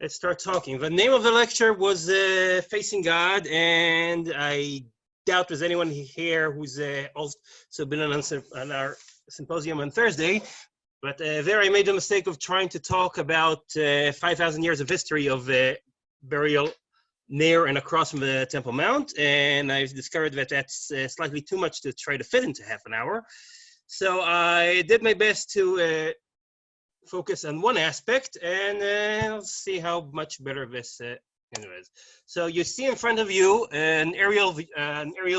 Let's start talking. The name of the lecture was Facing God, and I doubt there's anyone here who's also been on our symposium on Thursday. But there I made the mistake of trying to talk about 5,000 years of history of burial near and across from the Temple Mount, and I discovered that that's slightly too much to try to fit into half an hour. So I did my best to focus on one aspect, and I'll see how much better this is. So you see in front of you an aerial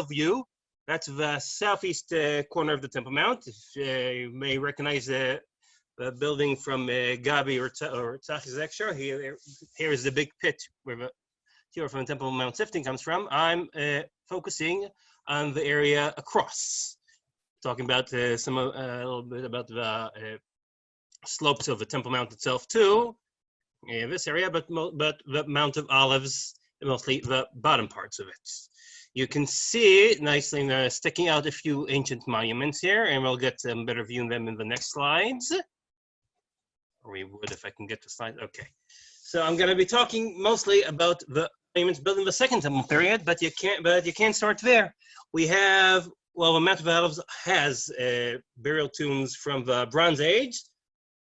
view. That's the southeast corner of the Temple Mount. You may recognize the building from Gabi or Tzachi's lecture. Here is the big pit where the tour from the Temple Mount Sifting comes from. I'm focusing on the area across, talking about a little bit about the slopes of the Temple Mount itself too, in this area, but the Mount of Olives, mostly the bottom parts of it. You can see nicely sticking out a few ancient monuments here, and we'll get a better view of them in the next slides. Or we would if I can get the slide. Okay. So I'm going to be talking mostly about the monuments built in the Second Temple period, but you can't start there. We have, well, the Mount of Olives has burial tombs from the Bronze Age,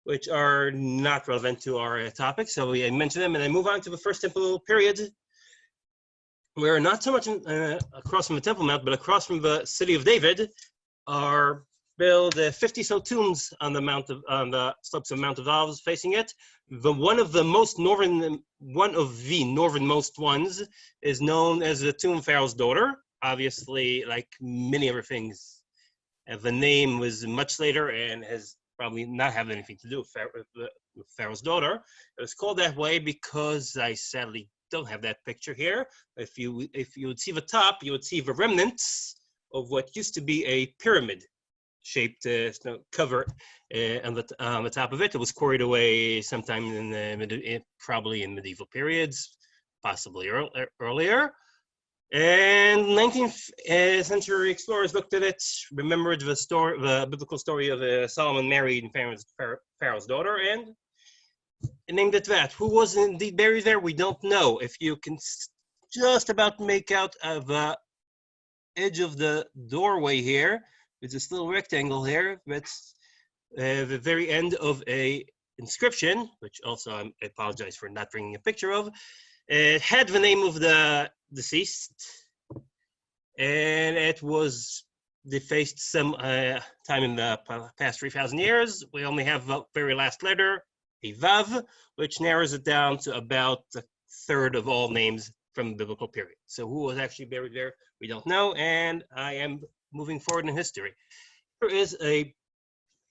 which are not relevant to our topic. So I mention them, and I move on to the First Temple period, where not so much across from the Temple Mount, but across from the city of David, are built 50 so tombs on the slopes of Mount of Olives facing it. One of the northernmost ones is known as the tomb of Pharaoh's daughter. Obviously, like many other things, the name was much later and has probably not have anything to do with Pharaoh's daughter. It was called that way because I sadly don't have that picture here. If you would see the top, you would see the remnants of what used to be a pyramid-shaped cover on the top of it. It was quarried away sometime probably in medieval periods, possibly earlier. And 19th century explorers looked at it, remembered the biblical story of Solomon married Pharaoh's daughter, and named it that. Who was indeed buried there, we don't know. If you can just about make out the edge of the doorway here, there's this little rectangle here. That's the very end of a inscription, which also I apologize for not bringing a picture of. It had the name of the deceased, and it was defaced some time in the past 3,000 years. We only have the very last letter, a Vav, which narrows it down to about a third of all names from the biblical period. So who was actually buried there, we don't know, and I am moving forward in history. Here is a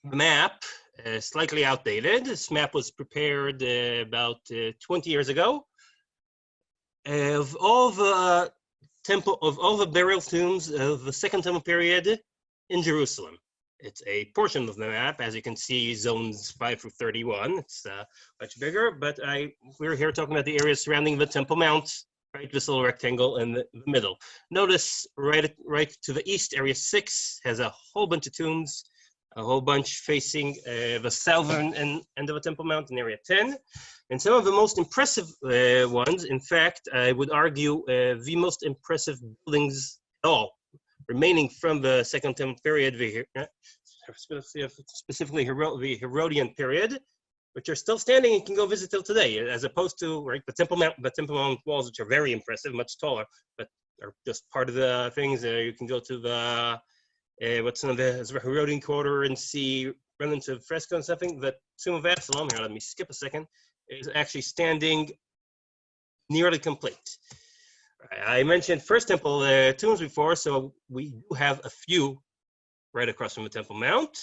map, slightly outdated. This map was prepared about 20 years ago. Of all the burial tombs of the Second Temple period in Jerusalem. It's a portion of the map, as you can see, zones 5 through 31. It's much bigger, but we're here talking about the areas surrounding the Temple Mount, right? This little rectangle in the middle. Notice right to the east, area 6 has a whole bunch of tombs, a whole bunch facing the southern end of the Temple Mount in area 10. And some of the most impressive ones, in fact, I would argue the most impressive buildings at all, remaining from the Second Temple period, specifically the Herodian period, which are still standing and can go visit till today, as opposed to the Temple Mount walls, which are very impressive, much taller, but are just part of the things. You can go to the the Herodian quarter and see remnants of fresco and something. The Tomb of Absalom, here, let me skip a second, is actually standing nearly complete. I mentioned First Temple tombs before, so we do have a few right across from the Temple Mount.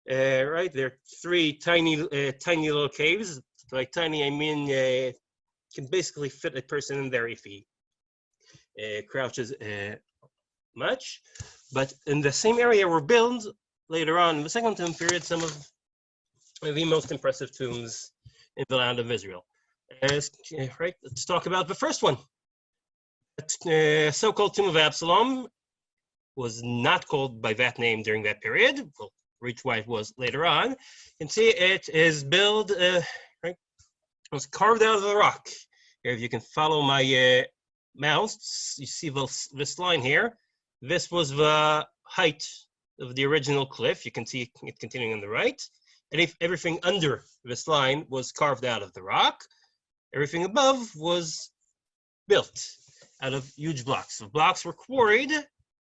Right, there are 3 tiny little caves. By tiny, I mean can basically fit a person in there if he crouches much. But in the same area were built later on in the Second Temple period some of the most impressive tombs in the land of Israel. Right, let's talk about the first one. The so-called Tomb of Absalom was not called by that name during that period. We'll reach why it was later on. You can see it is built right was carved out of the rock. Here, if you can follow my mouse, you see this line here. This was the height of the original cliff. You can see it continuing on the right. And if everything under this line was carved out of the rock, everything above was built out of huge blocks. The blocks were quarried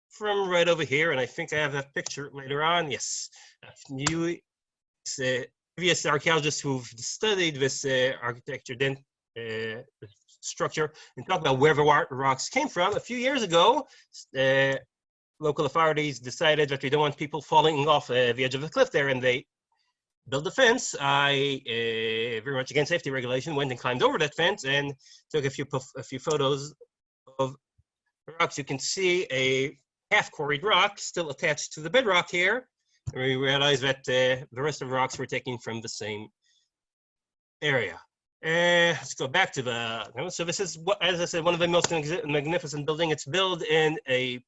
from right over here, and I think I have that picture later on. Yes, previous archaeologists who've studied this architecture, then structure, and talk about where the rocks came from. A few years ago, local authorities decided that they don't want people falling off the edge of the cliff there, and they built a fence. I, very much against safety regulation, went and climbed over that fence and took a few photos of rocks. You can see a half-quarried rock still attached to the bedrock here. And we realized that the rest of the rocks were taken from the same area. Let's go back to the, so this is, as I said, one of the most magnificent buildings. It's built in a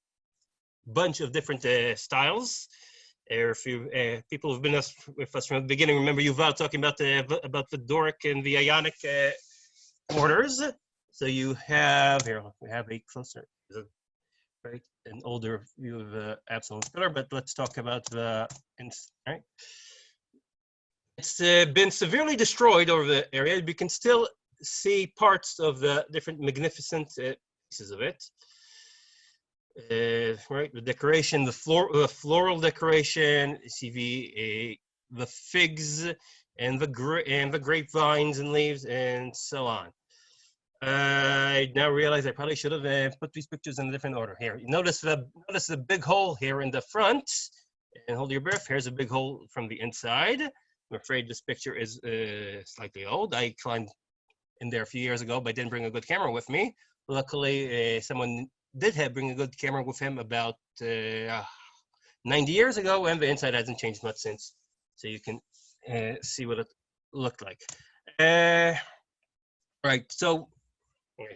bunch of different styles. If you people who've been with us from the beginning, remember Yuval talking about the Doric and the Ionic orders. So you have here, we have a closer, right, an older view of the Absalom's pillar, but let's talk about the, right. It's been severely destroyed over the area. We can still see parts of the different magnificent pieces of it. Right, the decoration, the floral decoration. You see the figs and the grapevines and leaves and so on. I now realize I probably should have put these pictures in a different order. Here, you notice the big hole here in the front, and hold your breath. Here's a big hole from the inside. I'm afraid this picture is slightly old. I climbed in there a few years ago, but I didn't bring a good camera with me. Luckily, someone did bring a good camera with him about 90 years ago, and the inside hasn't changed much since. So you can see what it looked like. Right, so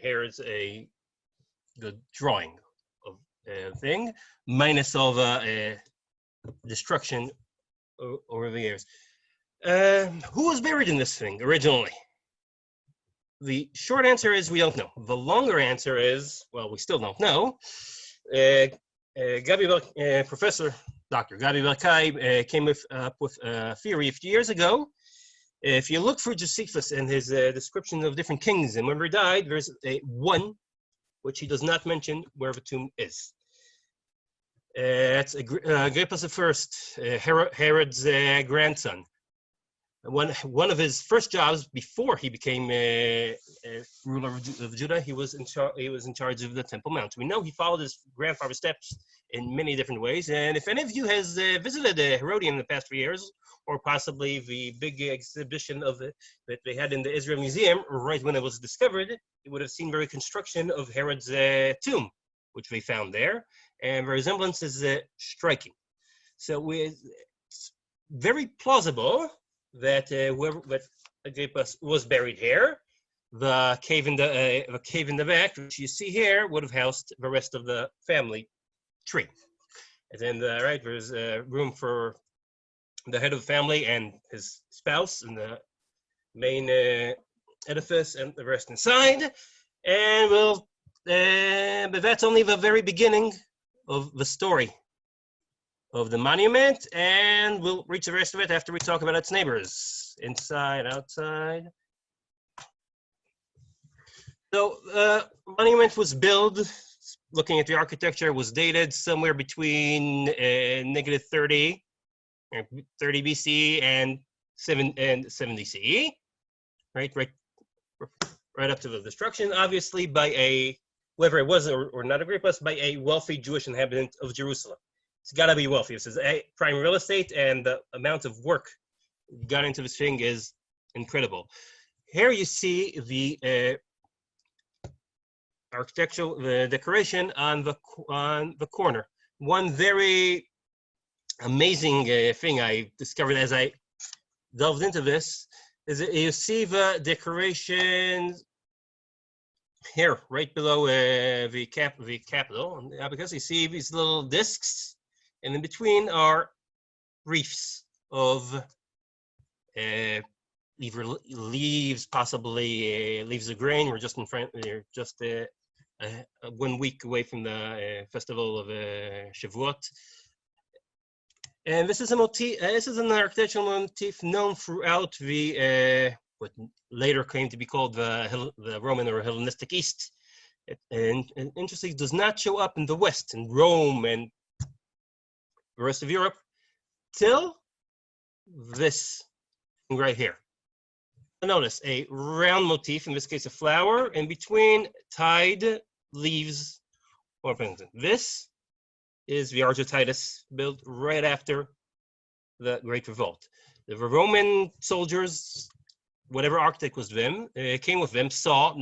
here is a good drawing of thing, minus all the destruction over the years. Who was buried in this thing originally? The short answer is we don't know. The longer answer is, well, we still don't know. Professor Dr. Gabi Barkai came up with a theory a few years ago. If you look through Josephus and his description of different kings and when they died, there's one which he does not mention where the tomb is. That's Agrippa I, Herod's grandson. One of his first jobs before he became ruler of Judah, he was in charge of the Temple Mount. We know he followed his grandfather's steps in many different ways. And if any of you has visited Herodium in the past 3 years, or possibly the big exhibition of that they had in the Israel Museum right when it was discovered, you would have seen the reconstruction of Herod's tomb, which they found there, and the resemblance is striking. So it's very plausible that that Agrippa was buried here. The cave in the back, which you see here, would have housed the rest of the family tree. And then right, there's room for the head of the family and his spouse in the main edifice, and the rest inside. And but that's only the very beginning of the story of the monument, and we'll reach the rest of it after we talk about its neighbors, inside, outside. So monument was built, looking at the architecture, was dated somewhere between -30 BC and 70 CE, right up to the destruction, obviously by whoever it was or not Agrippa, by a wealthy Jewish inhabitant of Jerusalem. It's got to be wealthy. This is prime real estate, and the amount of work got into this thing is incredible. Here you see the architectural decoration on the corner. One very amazing thing I discovered as I delved into this is that you see the decoration here, right below the capital, because you see these little discs. And in between are reefs of leaves, possibly leaves of grain. We're just in front. We're just 1 week away from the festival of Shavuot. And this is a motif. This is an architectural motif known throughout the what later came to be called the Roman or Hellenistic East. And interestingly, does not show up in the West, in Rome and the rest of Europe, till this thing right here. Notice a round motif, in this case a flower, in between tied leaves. This is the Archotitus, built right after the Great Revolt. The Roman soldiers, whatever architect was them, came with them, saw,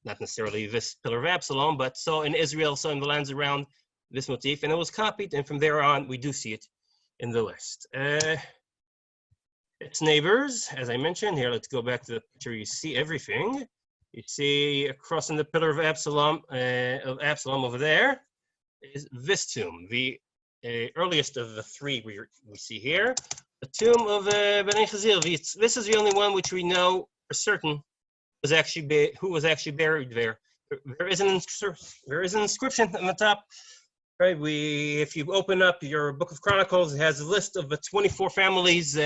not necessarily this Pillar of Absalom, but saw in Israel, saw in the lands around this motif, and it was copied, and from there on, we do see it in the West. Its neighbors, as I mentioned, here, let's go back to the picture, you see everything. You see across in the Pillar of Absalom over there, is this tomb, the earliest of the three we see here, the tomb of Bnei Chazir. This is the only one which we know for certain was actually who was actually buried there. There is an inscription on the top. Right, if you open up your Book of Chronicles, it has a list of the 24 families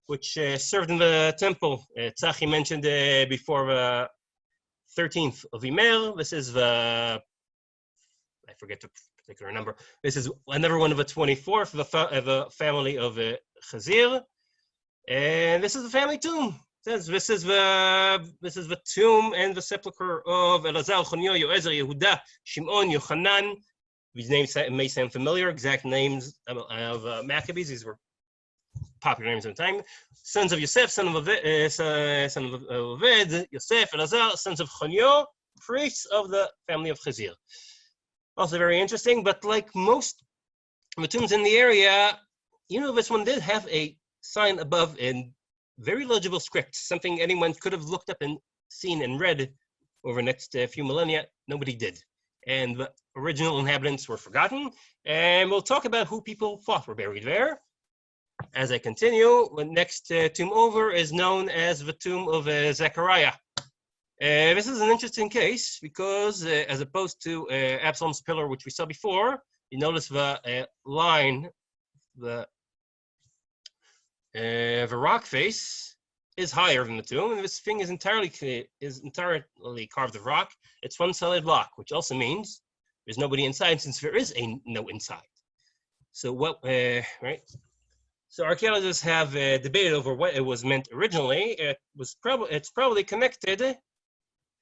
which served in the temple. Tzachi mentioned before the 13th of Email. This is the, I forget the particular number. This is another one of the 24 for the family of Chazir. And this is the family tomb. It says this is the tomb and the sepulcher of Elazar, Chonio, Yoezer, Yehuda, Shimon, Yochanan. These names may sound familiar, exact names of Maccabees. These were popular names at the time. Sons of Yosef, son of Oved, Yosef, Elazar, sons of Chonio, priests of the family of Chazir. Also very interesting, but like most of the tombs in the area, this one did have a sign above in very legible script, something anyone could have looked up and seen and read over the next few millennia. Nobody did. And the original inhabitants were forgotten. And we'll talk about who people thought were buried there. As I continue, the next tomb over is known as the Tomb of Zechariah. This is an interesting case because as opposed to Absalom's pillar, which we saw before, you notice the line, the rock face is higher than the tomb, and this thing is entirely carved of rock. It's one solid block, which also means there's nobody inside, since there is no inside. So what, right? So archaeologists have debated over what it was meant originally. It's probably connected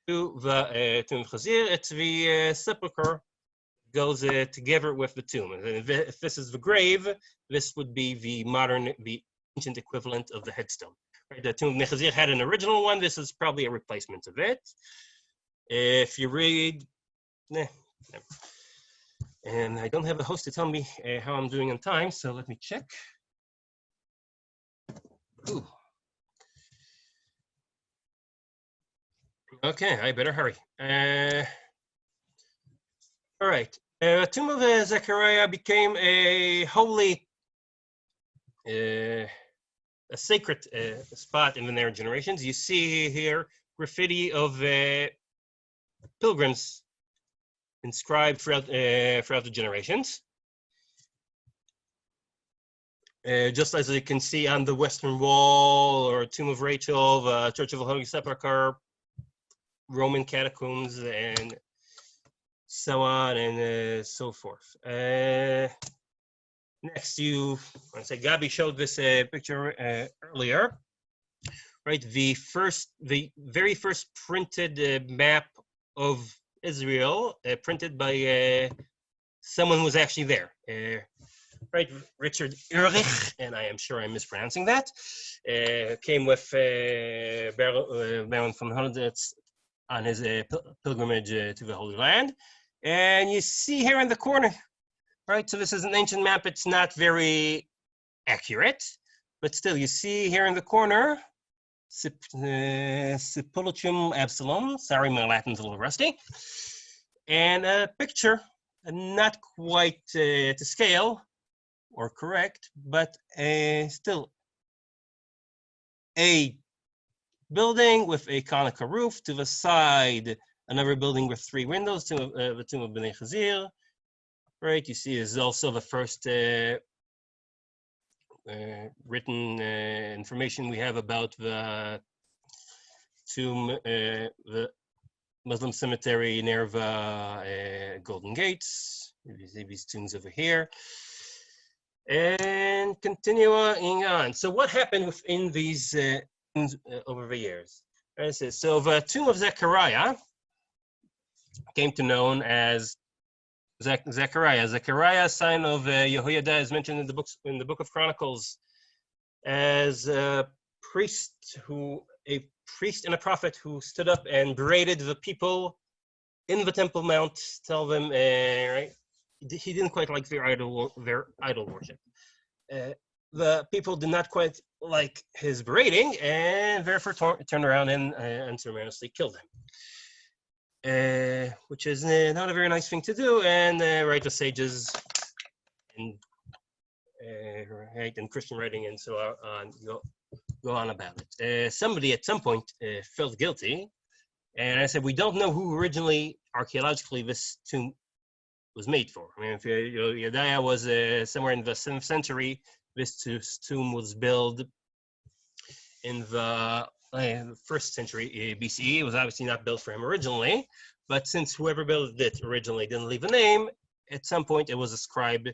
to the Tomb of Chazir. It's the sepulcher goes together with the tomb. And if this is the grave, this would be the ancient equivalent of the headstone. Right? The Tomb of Chazir had an original one. This is probably a replacement of it. If you read, and I don't have a host to tell me how I'm doing on time, so let me check. Ooh. Okay, I better hurry. All right. The Tomb of Zechariah became a holy, a sacred spot in the near generations. You see here graffiti of pilgrims inscribed throughout the generations. Just as you can see on the Western Wall or Tomb of Rachel, the Church of the Holy Sepulchre, Roman catacombs, and so on and so forth. Next, Gabi showed this picture earlier, right? The very first printed map of Israel, printed by someone who was actually there. Right, Richard Ulrich, and I am sure I'm mispronouncing that, came with Baron von Holenditz on his pilgrimage to the Holy Land. And you see here in the corner, right, so this is an ancient map. It's not very accurate, but still you see here in the corner, Symposium Absalom. Sorry, my Latin's a little rusty. And a picture, not quite to scale, or correct, but still a building with a conical roof. To the side, another building with 3 windows, the Tomb of Bnei Chazir. Right, you see is also the first written information we have about the tomb, the Muslim cemetery near the Golden Gates. You see these tombs over here. And continuing on. So what happened within these tombs over the years? So the Tomb of Zechariah came to known as Zechariah. Zechariah, son of Jehoiada, is mentioned in the book of Chronicles as a priest and a prophet who stood up and berated the people in the Temple Mount. Tell them, right? He didn't quite like their idol worship. The people did not quite like his berating, and therefore turned around and unceremoniously killed him. Which is not a very nice thing to do, and righteous sages and right, and Christian writing and so on go on about it. Somebody at some point felt guilty, and I said we don't know who originally archaeologically this tomb was made for. I mean, if Yedaya was somewhere in the 7th century, this tomb was built in the 1st century BCE. It was obviously not built for him originally, but since whoever built it originally didn't leave a name, at some point it was ascribed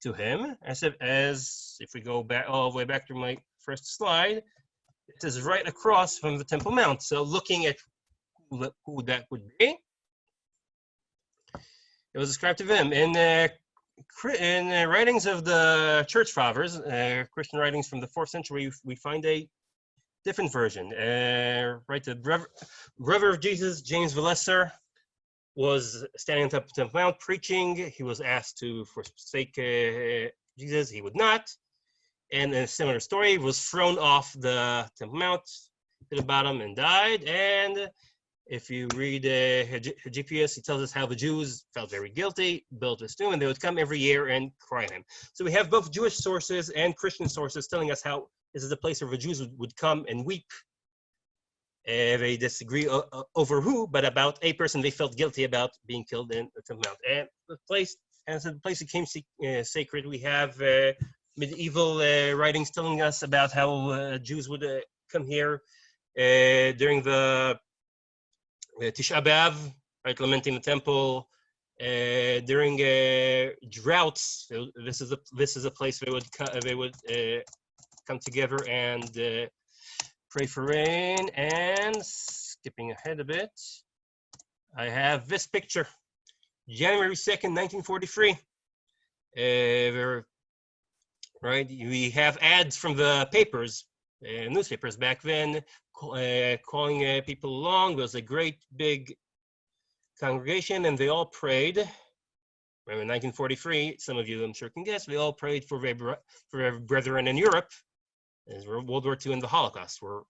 to him. As if we go back all the way back to my first slide, it is right across from the Temple Mount. So looking at who that would be, it was ascribed to him. In writings of the Church Fathers, Christian writings from the 4th century, we find a different version. Right, the brother of Jesus, James the Lesser, was standing on top of the Temple Mount preaching. He was asked to forsake Jesus. He would not. And a similar story, was thrown off the Temple Mount to the bottom and died. And if you read Hezekiah, he tells us how the Jews felt very guilty, built this tomb, and they would come every year and cry on him. So we have both Jewish sources and Christian sources telling us how this is a place where the Jews would come and weep. They disagree over who, but about a person they felt guilty about being killed in the Temple Mount. And the place, and so the place became sacred. We have medieval writings telling us about how Jews would come here during the Tisha B'Av, right, lamenting the temple. During droughts, this is a place they would come together and pray for rain. And skipping ahead a bit, I have this picture, January 2nd, 1943. Right, we have ads from the papers, newspapers back then, calling people along. There was a great big congregation, and they all prayed. Remember, in 1943, some of you, I'm sure, can guess, they all prayed for their brethren in Europe, as World War II and the Holocaust were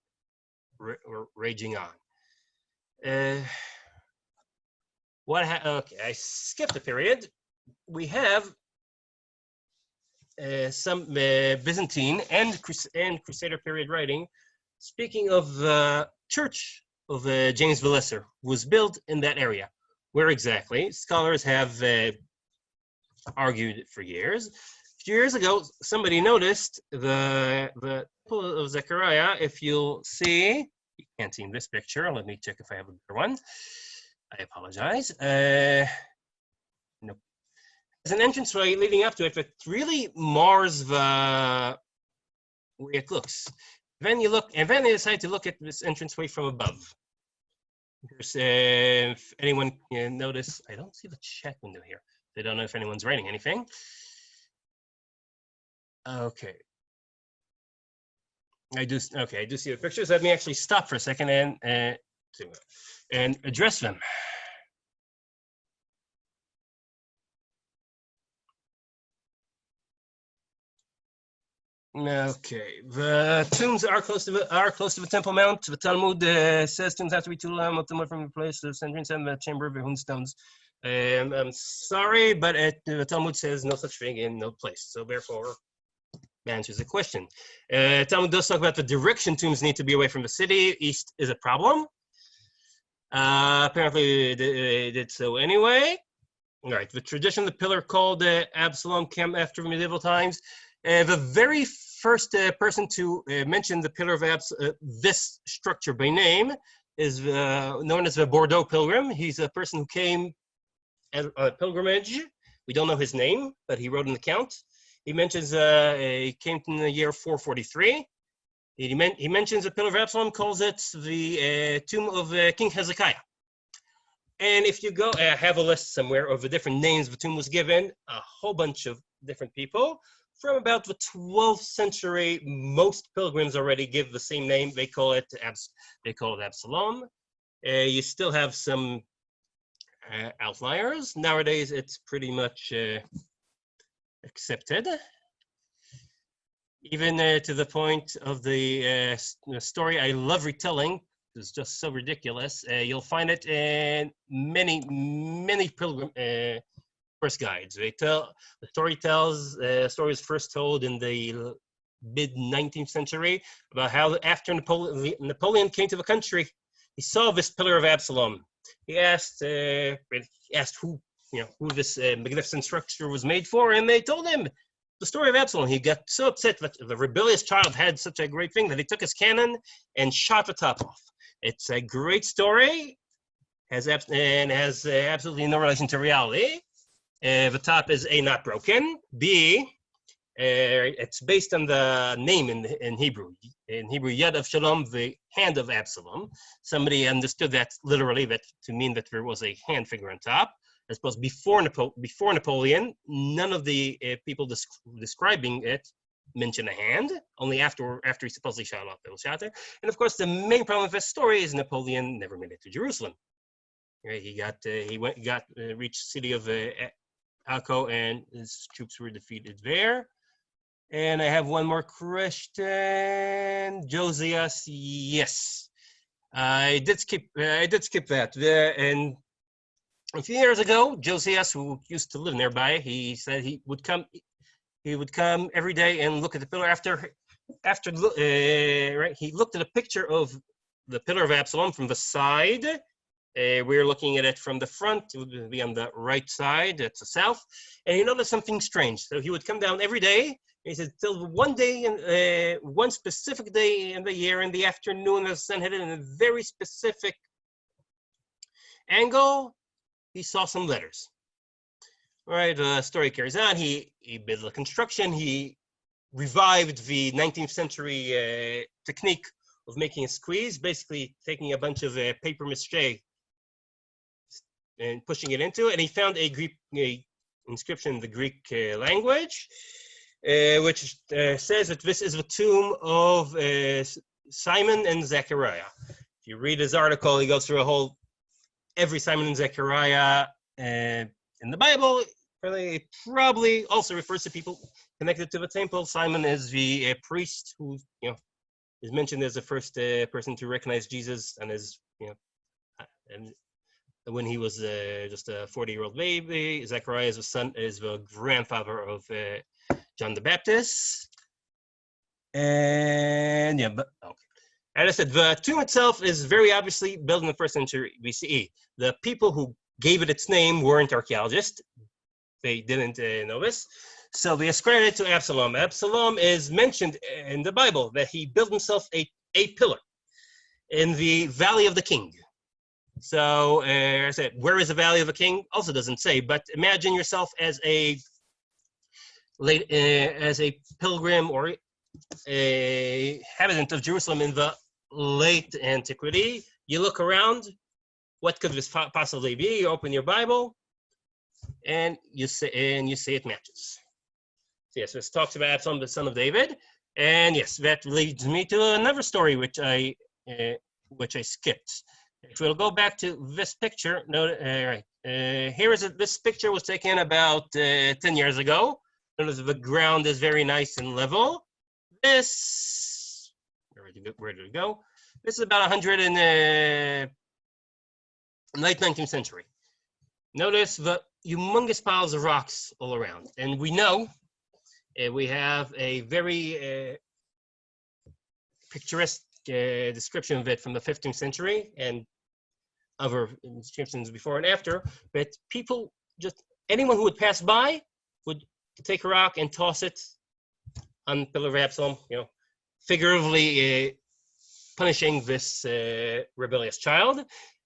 raging on. Okay, I skipped a period. We have some Byzantine and Crusader period writing, speaking of the church of James the Lesser, was built in that area. Where exactly? Scholars have argued for years. A few years ago, somebody noticed the Temple of Zechariah. If you'll see, you can't see in this picture. Let me check if I have a better one. I apologize. Nope. There's an entranceway leading up to it that really mars the way it looks. Then you look, and then they decide to look at this entranceway from above. If anyone can notice, I don't see the chat window here. I don't know if anyone's writing anything. Okay. I do see the pictures. Let me actually stop for a second and address them. Okay, the tombs are close to the Temple Mount. The Talmud says tombs have to be 2 kilometers from the place of entrance and the chamber of the stones. I'm sorry, but the Talmud says no such thing in no place. So therefore, answers the question. Talmud does talk about the direction tombs need to be away from the city. East is a problem. Apparently they did so anyway. All right, the tradition of the pillar called Absalom came after medieval times. The very first person to mention the pillar of this structure by name is known as the Bordeaux Pilgrim. He's a person who came on a pilgrimage. We don't know his name, but he wrote an account. He mentions he came in the year 443. He mentions the pillar of Absalom, calls it the tomb of King Hezekiah. And if you go, I have a list somewhere of the different names the tomb was given, a whole bunch of different people. From about the 12th century, most pilgrims already give the same name. They call it Absalom. You still have some outliers. Nowadays, it's pretty much accepted. Even to the point of the story I love retelling. It's just so ridiculous. You'll find it in many pilgrim first guides. The story was first told in the mid 19th century about how after Napoleon came to the country, he saw this pillar of Absalom. He asked who this magnificent structure was made for, and they told him the story of Absalom. He got so upset that the rebellious child had such a great thing that he took his cannon and shot the top off. It's a great story, has absolutely no relation to reality. The top is A, not broken. B, it's based on the name in Hebrew. In Hebrew, Yad of Shalom, the hand of Absalom. Somebody understood that literally, that to mean that there was a hand figure on top. I suppose before Napoleon, none of the people describing it mention a hand. Only after he supposedly shot off the shelter. And of course, the main problem with this story is Napoleon never made it to Jerusalem. Right? He reached the city of Akko, and his troops were defeated there. And I have one more question. Josias, yes, I did skip that. And a few years ago, Josias, who used to live nearby, he said he would come every day and look at the pillar. After he looked at a picture of the pillar of Absalom from the side. We're looking at it from the front. It would be on the right side. That's the south. And he noticed something strange. So he would come down every day. He said, till one specific day in the year, in the afternoon, the sun hit it in a very specific angle. He saw some letters. All right, the story carries on. He built the construction. He revived the 19th century technique of making a squeeze, basically taking a bunch of paper mache and pushing it into it. And he found a Greek inscription in the Greek language, which says that this is the tomb of Simon and Zechariah. If you read his article, he goes through every Simon and Zechariah in the Bible. Probably also refers to people connected to the temple. Simon is the priest who is mentioned as the first person to recognize Jesus, and and when he was just a 40-year-old baby. Zechariah is the grandfather of John the Baptist. And and I said the tomb itself is very obviously built in the 1st century BCE. The people who gave it its name weren't archaeologists. They didn't know this. So they ascribed it to Absalom. Absalom is mentioned in the Bible that he built himself a pillar in the Valley of the King. So I said, where is the Valley of the King? Also doesn't say, but imagine yourself as a pilgrim or a inhabitant of Jerusalem in the late antiquity. You look around, what could this possibly be? You open your Bible, and you say it matches. So yes, this talks about Absalom, the son of David, and yes, that leads me to another story which I skipped. If we'll go back to this picture, this picture was taken about 10 years ago. Notice the ground is very nice and level. This, where did it go? This is about 100 in the late 19th century. Notice the humongous piles of rocks all around. And we know We have a very picturesque description of it from the 15th century and other inscriptions before and after. But people, just anyone who would pass by would take a rock and toss it on the pillar of Absalom, figuratively punishing this rebellious child.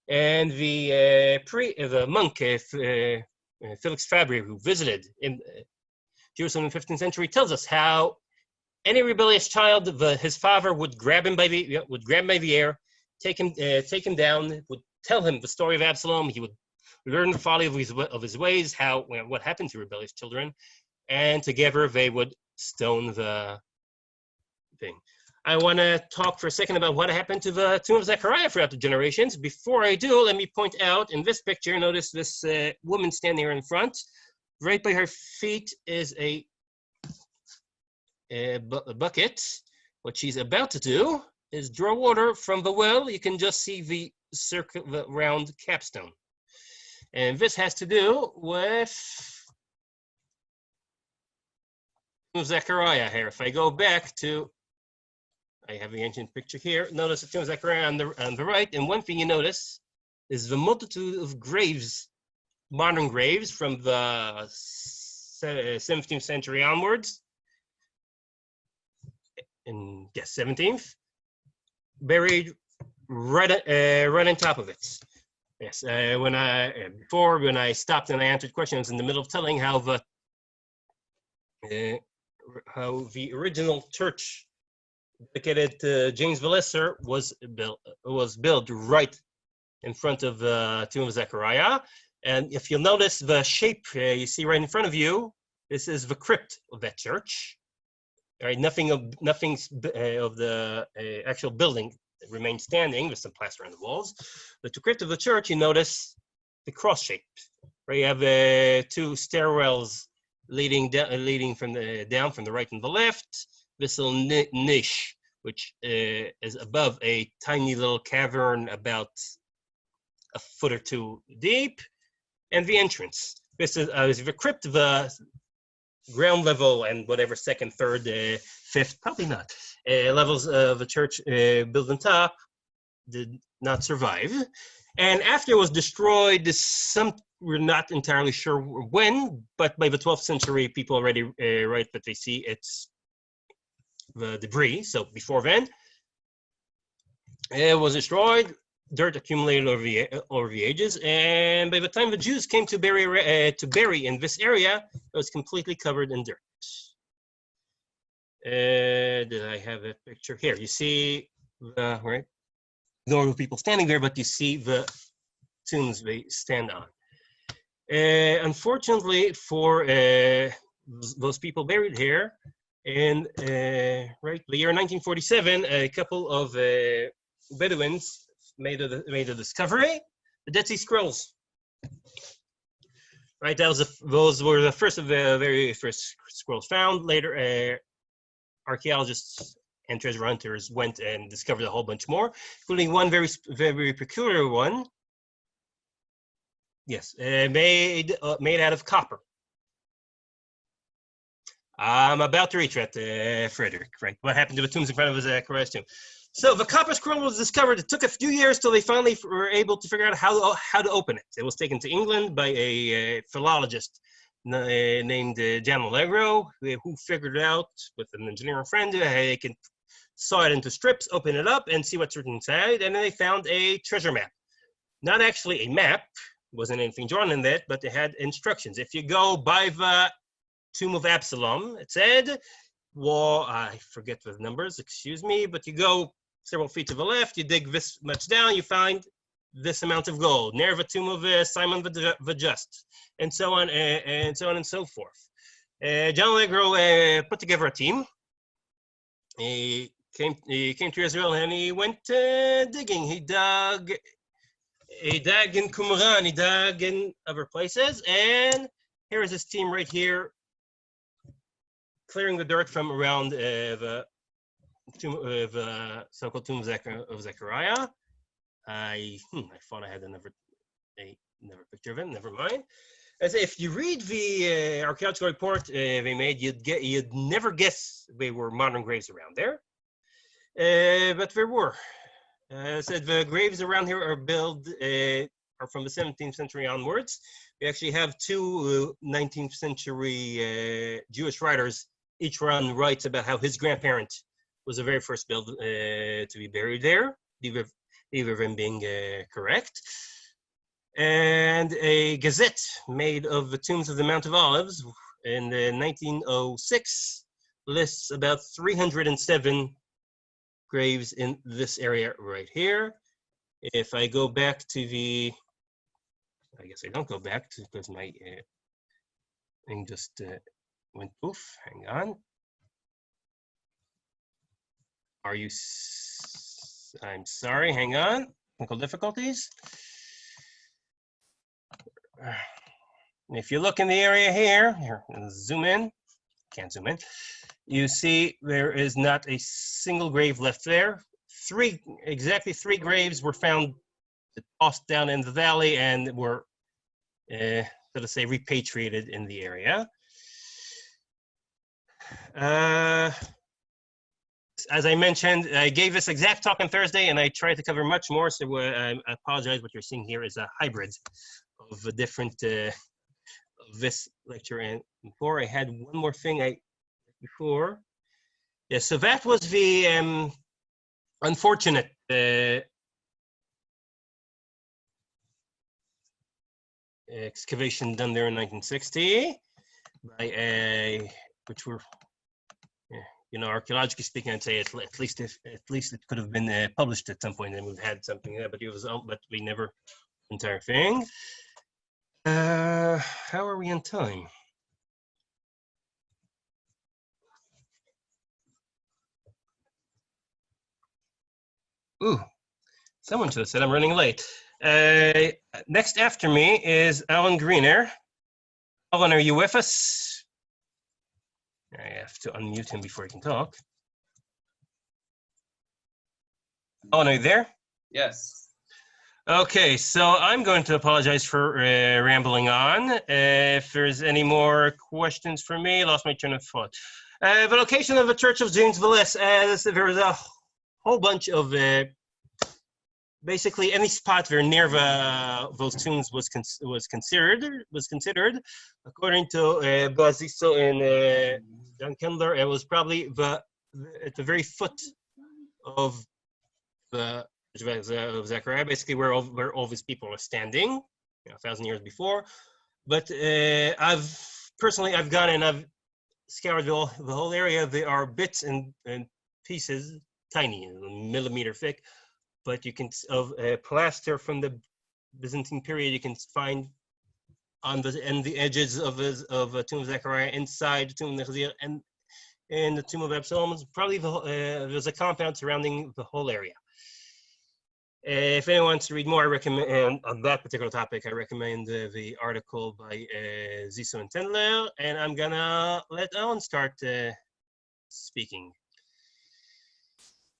And the monk, Felix Fabry, who visited in Jerusalem in the 15th century, tells us how any rebellious child, his father would grab him by the ear, take him down, would tell him the story of Absalom. He would learn the folly of his ways, what happened to rebellious children, and together they would stone the thing. I want to talk for a second about what happened to the Tomb of Zechariah throughout the generations. Before I do, let me point out in this picture, notice this woman standing here in front. Right by her feet is a bucket. What she's about to do is draw water from the well. You can just see the round capstone. And this has to do with Zechariah here. If I go back to, I have the ancient picture here. Notice the Tomb of Zechariah on the right. And one thing you notice is the multitude of graves, modern graves from the 17th century onwards. In 17th, buried right on top of it. Yes, when I stopped and I answered questions in the middle of telling how the original church dedicated to James Valles was built right in front of the Tomb of Zechariah. And if you'll notice the shape you see right in front of you, this is the crypt of that church. All right, nothing of the actual building remains standing. There's some plaster on the walls. But the crypt of the church, you notice the cross shape. Right, you have two stairwells leading down from the right and the left. This little niche, which is above a tiny little cavern about a foot or two deep, and the entrance. This is the crypt, the ground level and whatever second, third, fifth, probably not, levels of the church built on top did not survive. And after it was destroyed, we're not entirely sure when, but by the 12th century, people already write that they see it's the debris. So before then, it was destroyed. Dirt accumulated over the ages, and by the time the Jews came to bury in this area, it was completely covered in dirt. Did I have a picture here? You see right? Normal people standing there, but you see the tombs they stand on. Unfortunately for those people buried here, in the year 1947, a couple of Bedouins made a discovery: the Dead Sea Scrolls. Right, those were the first of the very first scrolls found. Later, archaeologists and treasure hunters went and discovered a whole bunch more, including one very peculiar one. Yes, made out of copper. I'm about to reach that, Frederick. Right, what happened to the tombs in front of Zechariah's tomb? So the copper scroll was discovered. It took a few years till they finally were able to figure out how to open it. It was taken to England by a philologist named John Allegro, who figured it out with an engineering friend. They can saw it into strips, open it up, and see what's written inside. And then they found a treasure map. Not actually a map, wasn't anything drawn in that, but they had instructions. If you go by the Tomb of Absalom, it said, well, I forget the numbers, excuse me, but you go several feet to the left, you dig this much down, you find this amount of gold. Near the tomb of Simon the Just, and so on and so on and so forth. John Allegro put together a team. He came to Israel and he went digging. He dug in Qumran, he dug in other places, and here is his team right here, clearing the dirt from around the so-called Tomb of Zechariah. I thought I had another picture of him. Never mind. As if you read the archaeological report they made, you'd never guess they were modern graves around there, but there were. Said the graves around here are built are from the 17th century onwards. We actually have two 19th century Jewish writers. Each one writes about how his grandparent was the very first build to be buried there, either of them being correct. And a gazette made of the tombs of the Mount of Olives in 1906 lists about 307 graves in this area right here. If I go back to the, I guess I don't go back to, because my thing just went poof. Hang on. Are you? I'm sorry. Hang on. Technical difficulties. If you look in the area here, zoom in. Can't zoom in. You see there is not a single grave left there. Exactly three graves were found tossed down in the valley and were, so to say, repatriated in the area. As I mentioned, I gave this exact talk on Thursday, and I tried to cover much more, so I apologize. What you're seeing here is a hybrid of a different of this lecture. And before, I had one more thing before. Yeah, so that was the unfortunate excavation done there in 1960 by which were, you know, archaeologically speaking, I'd say at least it could have been published at some point, and we've had something there, but it was, but we never entire thing. How are we on time? Ooh, someone should have said I'm running late. Next after me is Alan Greener. Alan, are you with us? I have to unmute him before he can talk. Alan, are you there? Yes. Okay, so I'm going to apologize for rambling on. If there's any more questions for me, lost my train of thought. The location of the Church of James Valles, there was a whole bunch of basically any spot there near those tombs was considered. According to Baziso and John Kendler, it was probably at the very foot of the of Zechariah, basically where all these people were standing, 1,000 years before. But I've gone and I've scoured the whole area. There are bits and pieces, tiny, millimeter thick, but you can of plaster from the Byzantine period. You can find on the edges of the Tomb of Zechariah, inside the Tomb of Hezekiah, and in the Tomb of Absalom. Probably there's a compound surrounding the whole area. If anyone wants to read more, I recommend on that particular topic. I recommend the article by Ziso and Tendler, and I'm gonna let Alan start speaking.